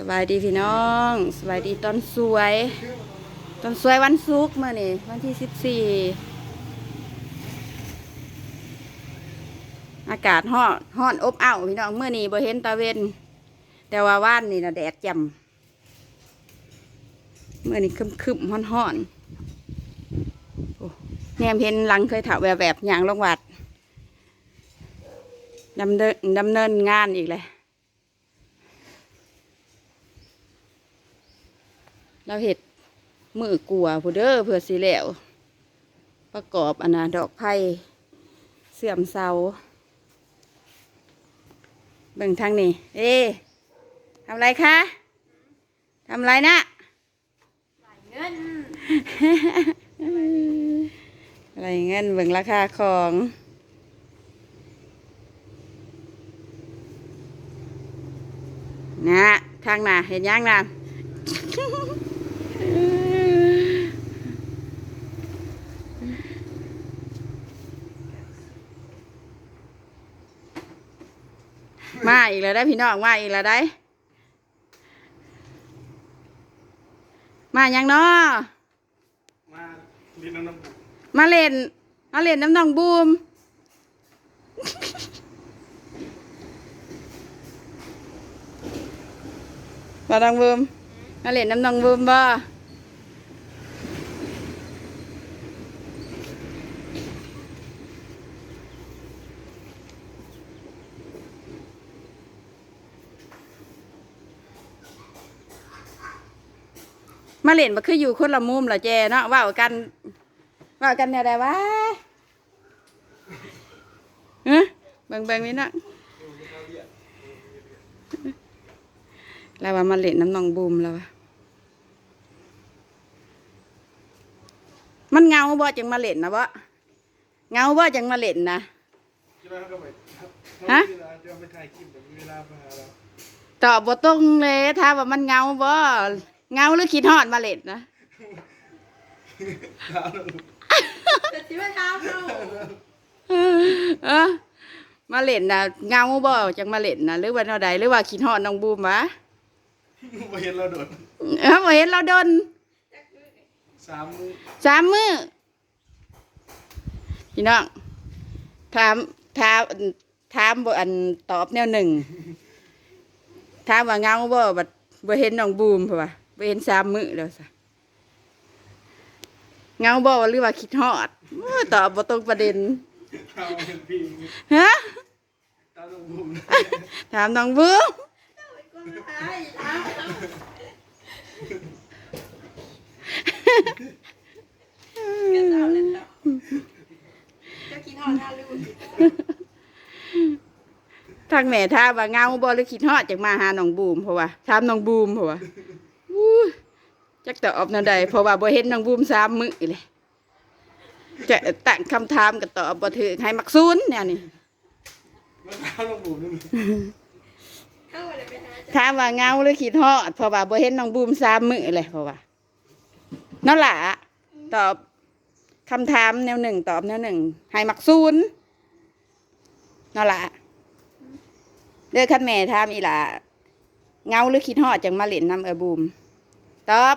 สบายดีพี่น้องสบายดีตอนสวยวันศุกร์มื้อนี่วันที่14อากาศร้อนอบอ้าวพี่น้องมื้อนี้บ่เห็นตะเวนแต่ว่าว่านนี่น่ะแดดแจ่มมื้อนี้ครึมๆร้อนๆโอ้แนมเห็นหลังเคยถาแวบๆย่างลงวัดดำเนินงานอีกเลยเราเห็ดมือกลัวผู้เด้อเพื่อสิแล้วประกอบดอกไผ่เสื่อมเสาเบิ่งทางนี้ทำไรคะทำไรนะเงิน อะไรเงินเบิ่งราคาของนะทางน่ะเห็นยังน่ะมาอีกแล้วได้พี่น้องมาอีกแล้วได้มายังเนาะมาเล่นน้ำน้องบูมมาน้องบูมมาเล่นน้ำน้องบูมบ่มาเล่นมาคืออยู่คนละมุมเหรอเจเนาะว่ากันเนี่ยได้วะเบิ่งนี่นะแล้วว่ามาเล่นน้ำนองบูมแล้ววะมันเงาบ่จังมาเล่นนะบ่เงาบ่จังมาเล่นนะฮะตอบบ่ตรงเลยถ้าว่ามันเงาบ่เงาหรือคิดฮอดมาเล่นนะแต่ที่ว่าเท้าเขามาเล่นนะเงาบ่จังมาเล่นนะหรือว่าเท่าใดหรือว่าคิดฮอดน้องบูมวะบ่เห็นเราโดนบ่เห็นเราโดน3 มื้อพี่น้องถามบ่ตอบแนวหนึ่งถามว่าเงาบ่เห็นน้องบูมเพราะว่าบ่เห็น3 มื้อแล้วซะเงาบ่หรือว่าคิดฮอดตอบบ่ตรงประเด็นฮะถามน้องบูมทางแม่ท่าว่าเงาบ่หรือคิดฮอดจากมาหาน้องบูมเพราะว่าถามน้องบูมเพราะว่าจักตอบนั่นใดเพราะว่าบ่เห็นน้องบูม3 มื้อเลยจะตั้งคำถามก็ตอบบ่ถูกให้มักซูนเนี่ยนี่ถามว่าเงาหรือคิดฮอดเพราะว่าบ่เห็นน้องบูม3 มื้อเลยเพราะว่านั่นล่ะตอบคำถามแนวหนึ่งตอบแนวหนึ่งให้มักซูนนั่นล่ะเด้อคันแม่ถามอีหล่ะเงาหรือคิดฮอดจังมาเล่นน้ำบูมตอบ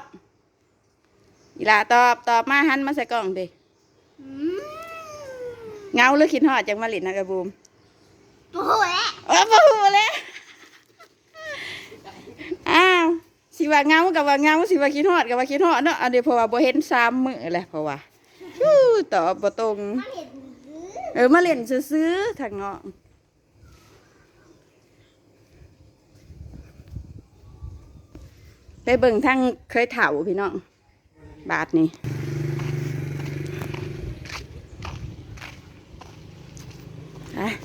อีหล่ะตอบมาหันมาใส่กล้องดิเงาหรือคิดฮอดจังมาเล่นน้ำบูมปูหูแล้วปูหูแล้วอ้าวสิว่าเงากับว่าเงาสิว่าคิดฮอดกับว่าคิดฮอดเนาะอันเดียวเพราะว่าบ่เห็น3 มื้อแหละเพราะว่าตอบบ่ตรงมาเล่นซื้อๆทางเนาะไปเบิ่งทั้งเคยเถาพี่น้องบาทนี่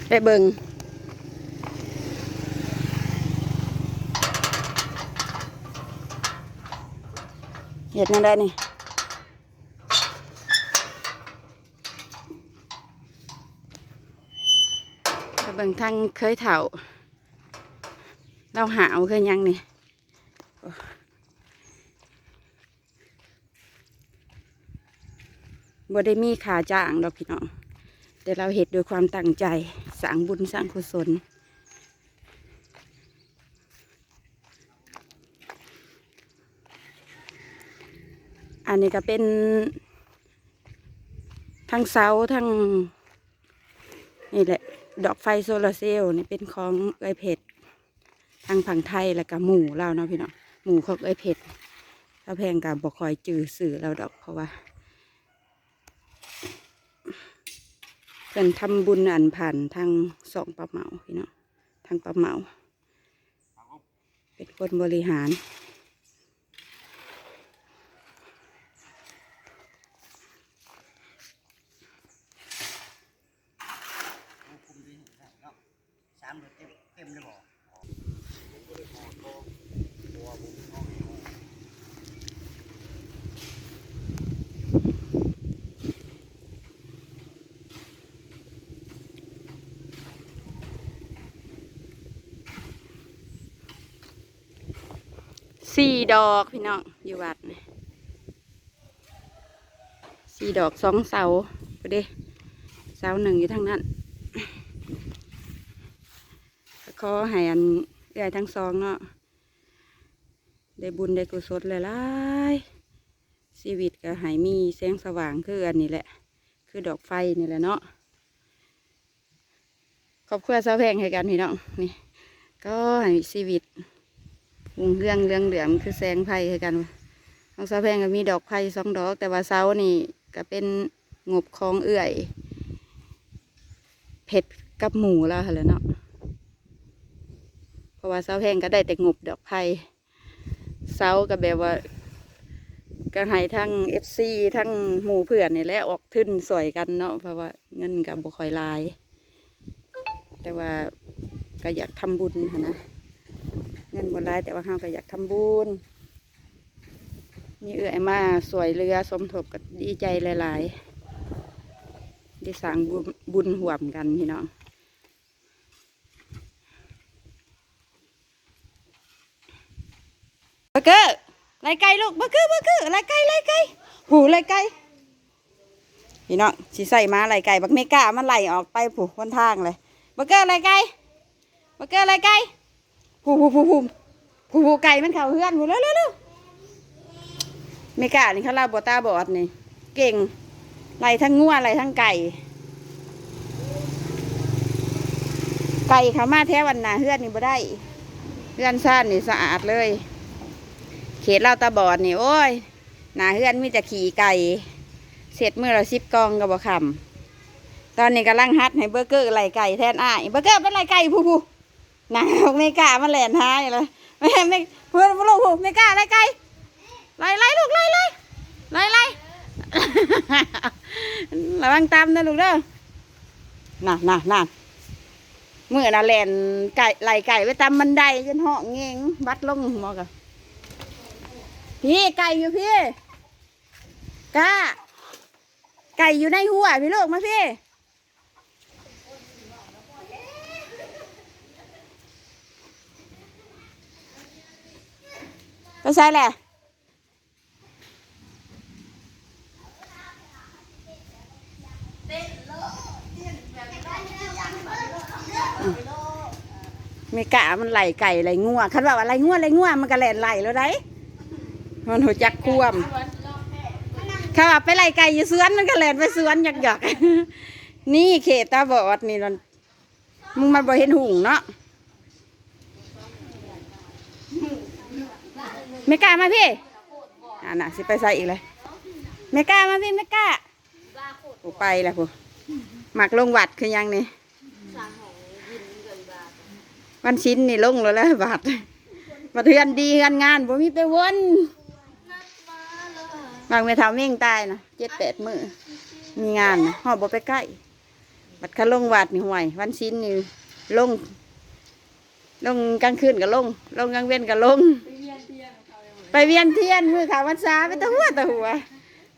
ไปเบิ่งเห็ดนั่นได้นี่ไปเบิ่งทั้งเคยเถาเราหาวเคยยังนี่บ่ได้มีค่าจ้างดอกพี่น้องแต่เราเฮ็ดด้วยความตั้งใจสร้างบุญสร้างกุศล อันนี้ก็เป็นทั้งเสาทั้งนี่แหละดอกไฟโซลาร์เซลล์นี่เป็นของเอ้ยเพชรทางฝั่งไทยแล้วก็หมู่เราเนาะพี่น้องหมู่ของเอ้ยเพชรถ้าแพงกับบ่คอยจื้อสื่อเราดอกเพราะว่าเพิ่นทำบุญอันผ่านทางสองปลาเหมาพี่น้องทางปลาเหมาเป็นคนบริหารสี่ดอกพี่น้องอยู่วัดนี่สี่ดอกสองเสาไปเด้เสาหนึ่งอยู่ทางนั้นขอให้อันใหญ่ทั้งสองเนาะได้บุญได้กุศลหลายๆชีวิตก็ให้มีแสงสว่างคืออันนี้แหละคือดอกไฟนี่แหละเนาะขอบคุณสาวแพงให้กันพี่น้องนี่ก็ให้ชีวิตวงเรื่องเหลืองคือแสงไฟให้กันของสาวแพงก็มีดอกไฟสองดอกแต่ว่าเสานี่ก็เป็นงบของเอื่อยเผ็ดกับหมูแล้วเหรอเนาะเพราะว่าเสาแพงก็ได้แต่งบดอกไฟเสาก็แบบว่าก็ให้ทั้งFCทั้งหมู่เพื่อนนี่แหละออกทุนสวยกันเนาะเพราะว่าเงินกับบ่ค่อยหลายแต่ว่าก็อยากทำบุญนะเงินบ่หลายแต่ว่าเฮาก็อยากทำบุญนี่เอื้อยมาสวยเรือสมทบก็ดีใจหลายๆได้สร้างบุญห่วมกันพี่น้องเบอร์เกอร์ไล่ไก่ลูกเบอร์เกอร์ไล่ไก่หูไล่ไก่พี่น้องสิใส่มาไล่ไก่บักเมก้ามันไล่ออกไปผูกวันทางเลยเบอร์เกอร์ไล่ไก่เบอร์เกอร์ไล่ไก่ผูไก่มันเข่าเฮือนหูเร็วเมก้านี่เขาเล่าบอตาบอดนี่เก่งไล่ทั้งงัวไล่ทั้งไก่เขามาแท้วันน่ะเฮือนนี่บ่ได้เฮือนซ่านนี่สะอาดเลยเขตเล่าตาบอดนี่โอ้ยหน้าเฮือนมีแต่ขี่ไก่เสร็จเมื่อเรา10 กองก็บ่คำตอนนี้กำลังฮัดให้เบอร์เกอร์ไล่ไก่แทนอ้ายเบอร์เกอร์เป็นไล่ไก่ผู้หน้าเมก้ามันแหลนหายเลยไม่เพื่อนลูกเมก้าไล่ไก่ไล่ลูกไล่ระวังตามนะลูกเด้อน่ะเมื่อน่ะแหลนไก่ไล่ไก่ไปตามบันไดจนเหาะเงงบัดลงหมอกะพี่ไก่อยู่พี่ก้าไก่อยู่ในหัวพี่ลูกมาพี่ก็ใช่แหละมีกะมันไหลไก่ไหลงัวคันว่าอะไรงัวมันก็แหลนไหลแล้วได้มันหัวจักควมเขาว่าไปไหลไก่อยู่สวนมันก็แหลนไปสวนหยอกนี่เขตตาบอดนี่มึงมันบ่เห็นหุ่งเนาะไม่กล้ามาพี่น่ะสิไปใส่อีกเลยไม่กล้ามาพี่ไม่กล้าโอ้ไปแล้วพูหมักลงวัดคือยังนี่วันชิ้นนี่ลงแล้วบาทมาเทือนดีกันงานบ่มีไปวนบางเมื่อเท้าเม่งตายนะ7-8 มื้อมีงานนะห่อบ่ไปใกล้บัดขาลงวัดนี่ห่วยวันชิ้นนี่ลงกลางคืนก็ลงกลางเว้นก็ลงไปเวียนเทียนมือขาววันซาไปตะหัว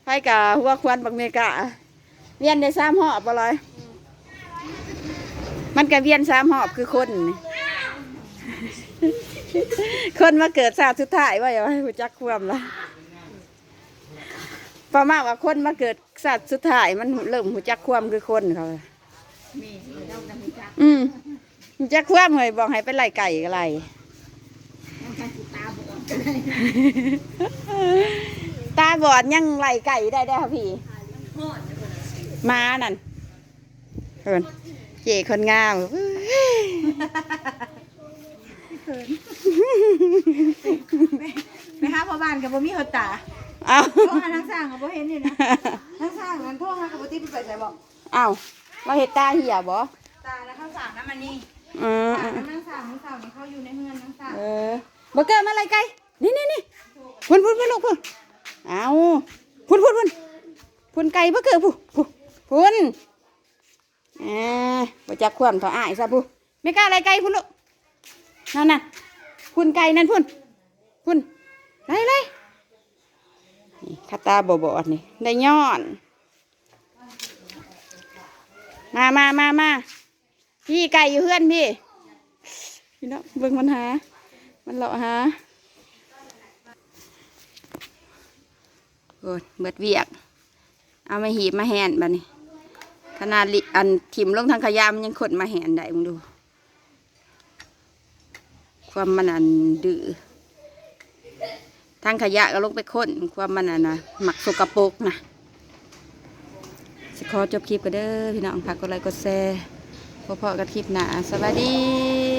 ไปกับหัวควันบักเมกะเวียนได้3 หอบบ่ลอยมันก็เวียน3 หอบคือคนมาเกิดชาติสุดท้ายว่าอย่าให้หูจักความละประมาณว่าคนมาเกิดชาติสุดท้ายมันเริ่มหูจักความคือคนเขาหูจักความเลยบอกให้ไปไล่ไก่อะไรตา บอดยังไหลไก่ได้ค่ะพี่มานั่นเอินเจ๋คนงาม ไปหาพ่อบ้านกับบ่มีเขาตา เอา โทรหาทางสร้างกับบ่เห็นนี่นะทางสร้างนั้นโทรหากับบ่ติดไปใส่บ่ เอาเราเห็ดตาเหี่ยบ่ ตาแล้วเขาสร้างน้ำมันนี่ อืม ตาแล้วนางสร้างมื้อเช้านี่เขาอยู่ในเฮือนนางสร้าง เออบ่เกิดมาอะไรไก่นี่พุ่นลูกพุ่นเอาพุ่นไก่บ่เกิดพุ่นบ่จักความเท่าอ้ายซะพุ่นไม่กล้าอะไรไก่พุ่นลูกนั่นพุ่นไก่นั่นพุ่นเลยนี่คาตาบ่บอดนี่ได้ย้อนมาพี่ไก่อยู่เฮือนพี่เนาะเบิ่งมันหามันเลาะหาโอ้ยเบิดเวียกเอามาหีบมาแหนบัดนี้ขนาดอันถิ่มลงทางขยะมันยังขดมาแหนได้มึงดู ความมันอันดื้อทางขยะก็ลงไปค้นความมันอันนะหมักสกปรกนะสิขอจบคลิปกันเด้อพี่น้องฝากกดไลค์กดแชร์พอๆกับคลิปหน้าสวัสดี